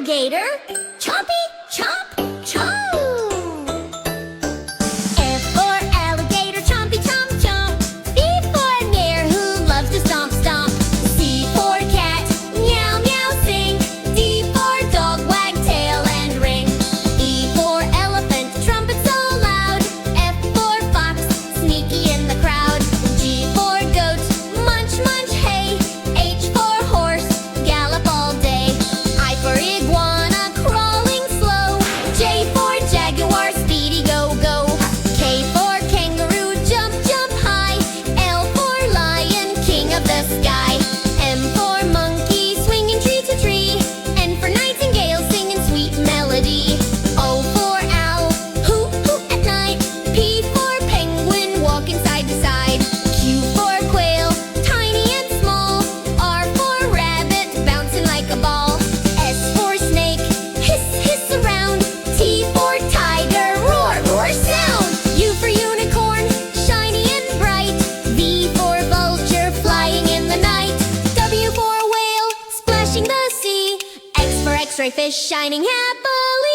alligator. Chompy, chomp, chomp. F for alligator, chompy, chomp, chomp. B for bear who loves to stomp, stomp. C for cat, meow, meow, sing. D for dog, wag tail and ring. E for elephant, trumpet so loud. F for fox, sneaky in the crowd. G for goat, munch, munch, hay. H for horse, gallop all day. I for iguana, crawling slow. J for jaguar, speedy go, go. K for kangaroo, jump, jump high. L for lion, king of the sky. M for monkey, swinging tree to tree. N for nightingale, singing sweet melody. O for owl, hoot, hoot at night. P for penguin, walking side to side. Q for quail, tiny and small. R for rabbit, bouncing like a ball. S for snake, hiss, hiss around. T for tiger, roar, roar sound. U for unicorn, shiny and bright. V for vulture, flying in the night. W for whale, splashing the sea. X for x-ray fish, shining happily.